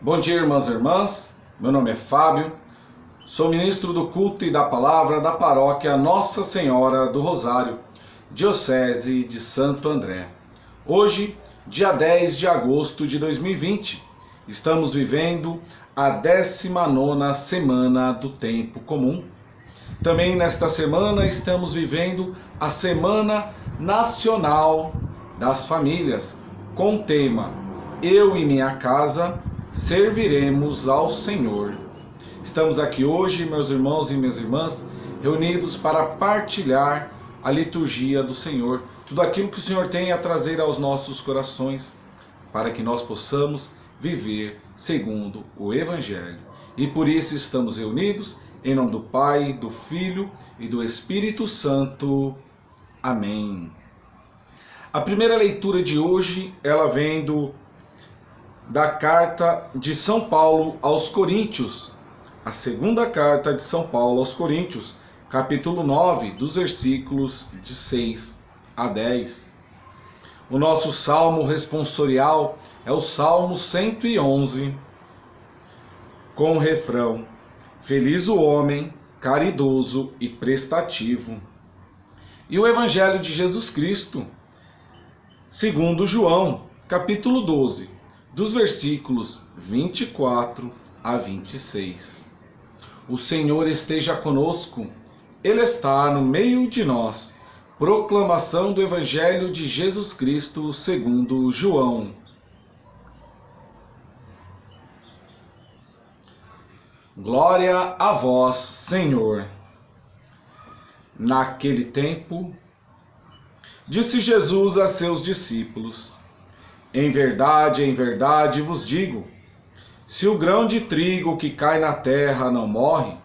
Bom dia, irmãos e irmãs. Meu nome é Fábio, sou ministro do culto e da palavra da paróquia Nossa Senhora do Rosário, Diocese de Santo André. Hoje, dia 10 de agosto de 2020, estamos vivendo a 19ª semana do tempo comum. Também nesta semana estamos vivendo a Semana Nacional das Famílias, com o tema Eu e minha casa serviremos ao Senhor. Estamos aqui hoje, meus irmãos e minhas irmãs, reunidos para partilhar a liturgia do Senhor, tudo aquilo que o Senhor tem a trazer aos nossos corações, para que nós possamos viver segundo o Evangelho. E por isso estamos reunidos em nome do Pai, do Filho e do Espírito Santo. Amém. A primeira leitura de hoje, ela vem da carta de São Paulo aos Coríntios, a segunda carta de São Paulo aos Coríntios, capítulo 9, dos versículos de 6 a 10. O nosso salmo responsorial é o Salmo 111, com o refrão: Feliz o homem caridoso e prestativo. E o Evangelho de Jesus Cristo, segundo João, capítulo 12, dos versículos 24 a 26. O Senhor esteja conosco, Ele está no meio de nós. Proclamação do Evangelho de Jesus Cristo segundo João. Glória a vós, Senhor. Naquele tempo, disse Jesus a seus discípulos: em verdade vos digo, se o grão de trigo que cai na terra não morre,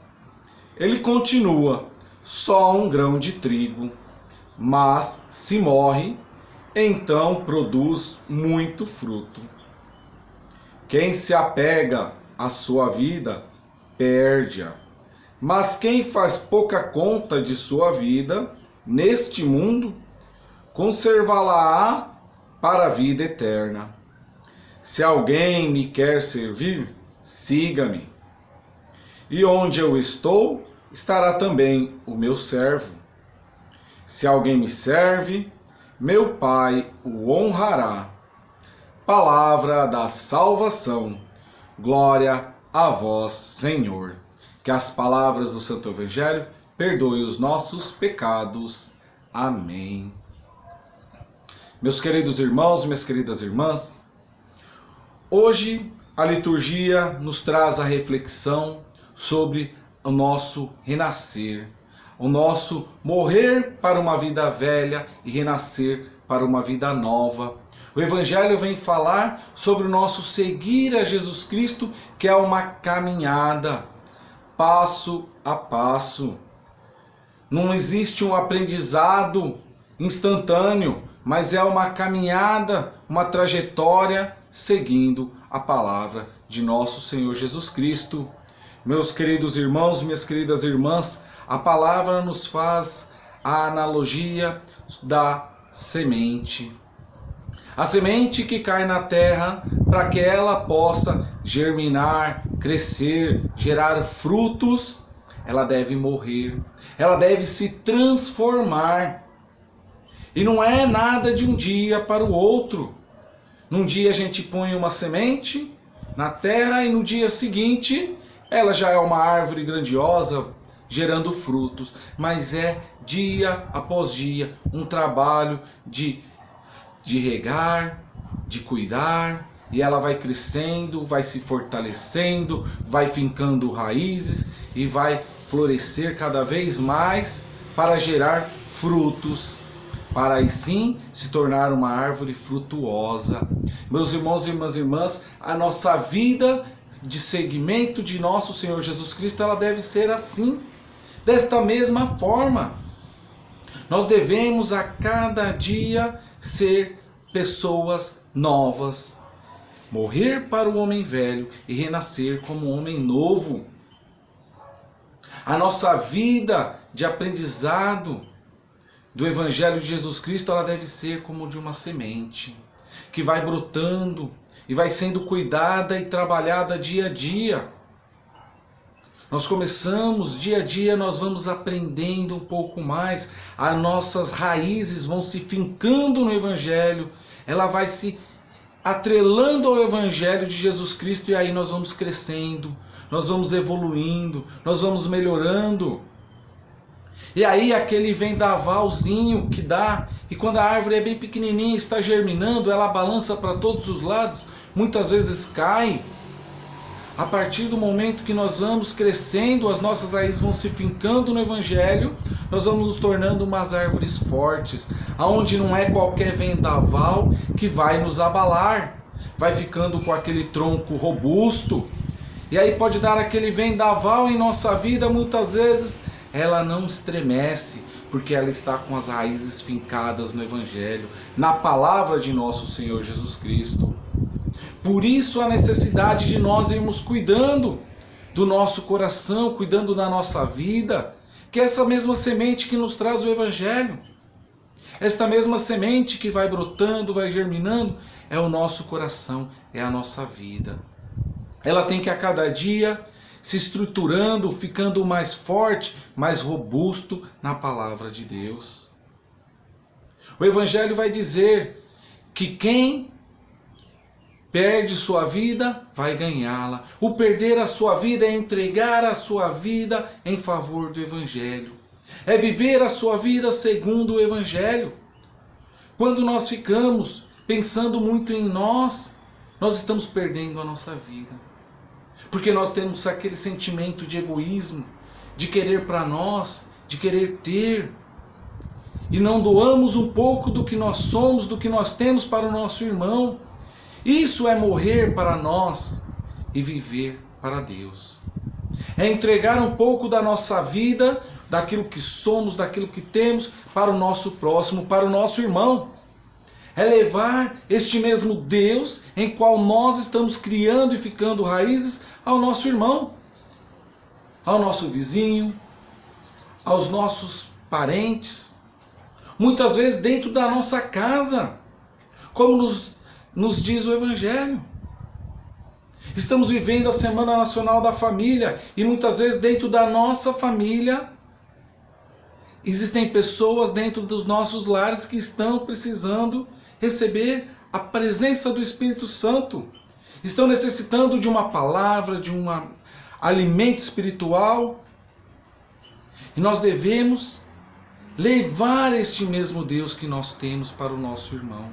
ele continua só um grão de trigo, mas se morre, então produz muito fruto. Quem se apega à sua vida, perde-a, mas quem faz pouca conta de sua vida, neste mundo, conservá-la-á para a vida eterna. Se alguém me quer servir, siga-me. E onde eu estou, estará também o meu servo. Se alguém me serve, meu Pai o honrará. Palavra da salvação. Glória a vós, Senhor. Que as palavras do Santo Evangelho perdoem os nossos pecados. Amém. Meus queridos irmãos, minhas queridas irmãs, hoje a liturgia nos traz a reflexão sobre o nosso renascer, o nosso morrer para uma vida velha e renascer para uma vida nova. O Evangelho vem falar sobre o nosso seguir a Jesus Cristo, que é uma caminhada, passo a passo. Não existe um aprendizado instantâneo, mas é uma caminhada, uma trajetória seguindo a palavra de nosso Senhor Jesus Cristo. Meus queridos irmãos, minhas queridas irmãs, a palavra nos faz a analogia da semente. A semente que cai na terra para que ela possa germinar, crescer, gerar frutos, ela deve morrer, ela deve se transformar. E não é nada de um dia para o outro. Num dia a gente põe uma semente na terra e no dia seguinte ela já é uma árvore grandiosa, gerando frutos. Mas é dia após dia um trabalho de regar, de cuidar, e ela vai crescendo, vai se fortalecendo, vai fincando raízes e vai florescer cada vez mais para gerar frutos, para aí sim se tornar uma árvore frutuosa. Meus irmãos e minhas irmãs, a nossa vida de seguimento de nosso Senhor Jesus Cristo, ela deve ser assim, desta mesma forma. Nós devemos a cada dia ser pessoas novas, morrer para o homem velho e renascer como um homem novo. A nossa vida de aprendizado do Evangelho de Jesus Cristo, ela deve ser como de uma semente, que vai brotando, e vai sendo cuidada e trabalhada dia a dia. Nós começamos, dia a dia, nós vamos aprendendo um pouco mais, as nossas raízes vão se fincando no Evangelho, ela vai se atrelando ao Evangelho de Jesus Cristo, e aí nós vamos crescendo, nós vamos evoluindo, nós vamos melhorando. E aí aquele vendavalzinho que dá, e quando a árvore é bem pequenininha, está germinando, ela balança para todos os lados, muitas vezes cai. A partir do momento que nós vamos crescendo, as nossas raízes vão se fincando no Evangelho, nós vamos nos tornando umas árvores fortes, aonde não é qualquer vendaval que vai nos abalar, vai ficando com aquele tronco robusto, e aí pode dar aquele vendaval em nossa vida, muitas vezes ela não estremece, porque ela está com as raízes fincadas no Evangelho, na palavra de nosso Senhor Jesus Cristo. Por isso a necessidade de nós irmos cuidando do nosso coração, cuidando da nossa vida, que é essa mesma semente que nos traz o Evangelho. Esta mesma semente que vai brotando, vai germinando, é o nosso coração, é a nossa vida. Ela tem que a cada dia se estruturando, ficando mais forte, mais robusto na palavra de Deus. O Evangelho vai dizer que quem perde sua vida, vai ganhá-la. O perder a sua vida é entregar a sua vida em favor do Evangelho. É viver a sua vida segundo o Evangelho. Quando nós ficamos pensando muito em nós, nós estamos perdendo a nossa vida. Porque nós temos aquele sentimento de egoísmo, de querer para nós, de querer ter. E não doamos um pouco do que nós somos, do que nós temos para o nosso irmão. Isso é morrer para nós e viver para Deus. É entregar um pouco da nossa vida, daquilo que somos, daquilo que temos, para o nosso próximo, para o nosso irmão. É levar este mesmo Deus em qual nós estamos criando e ficando raízes ao nosso irmão, ao nosso vizinho, aos nossos parentes, muitas vezes dentro da nossa casa, como nos diz o Evangelho. Estamos vivendo a Semana Nacional da Família e muitas vezes dentro da nossa família existem pessoas dentro dos nossos lares que estão precisando receber a presença do Espírito Santo. Estão necessitando de uma palavra, de um alimento espiritual. E nós devemos levar este mesmo Deus que nós temos para o nosso irmão.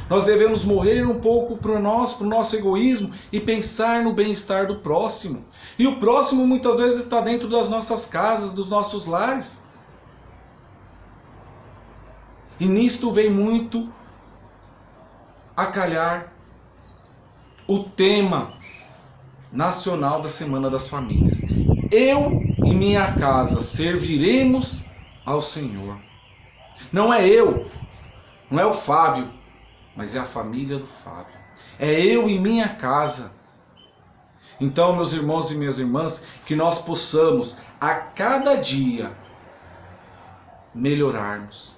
Nós devemos morrer um pouco para o nosso egoísmo e pensar no bem-estar do próximo. E o próximo muitas vezes está dentro das nossas casas, dos nossos lares. E nisto vem muito a calhar o tema nacional da Semana das Famílias. Eu e minha casa serviremos ao Senhor. Não é eu, não é o Fábio, mas é a família do Fábio. É eu e minha casa. Então, meus irmãos e minhas irmãs, que nós possamos a cada dia melhorarmos,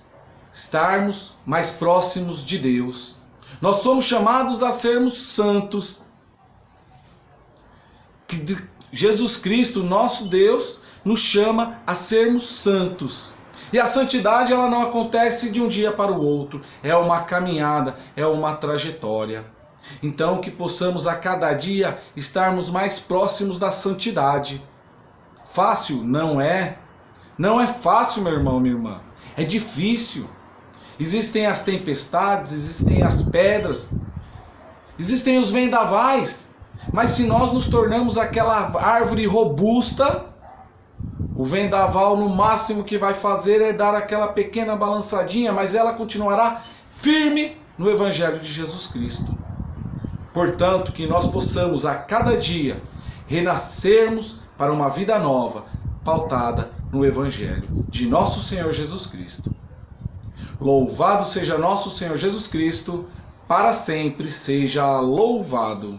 estarmos mais próximos de Deus. Nós somos chamados a sermos santos. Jesus Cristo, nosso Deus, nos chama a sermos santos. E a santidade ela não acontece de um dia para o outro. É uma caminhada, é uma trajetória. Então que possamos a cada dia estarmos mais próximos da santidade. Fácil? Não é. Não é fácil, meu irmão, minha irmã. É difícil. Existem as tempestades, existem as pedras, existem os vendavais. Mas se nós nos tornamos aquela árvore robusta, o vendaval no máximo que vai fazer é dar aquela pequena balançadinha, mas ela continuará firme no Evangelho de Jesus Cristo. Portanto, que nós possamos a cada dia renascermos para uma vida nova, pautada no Evangelho de nosso Senhor Jesus Cristo. Louvado seja nosso Senhor Jesus Cristo, para sempre seja louvado.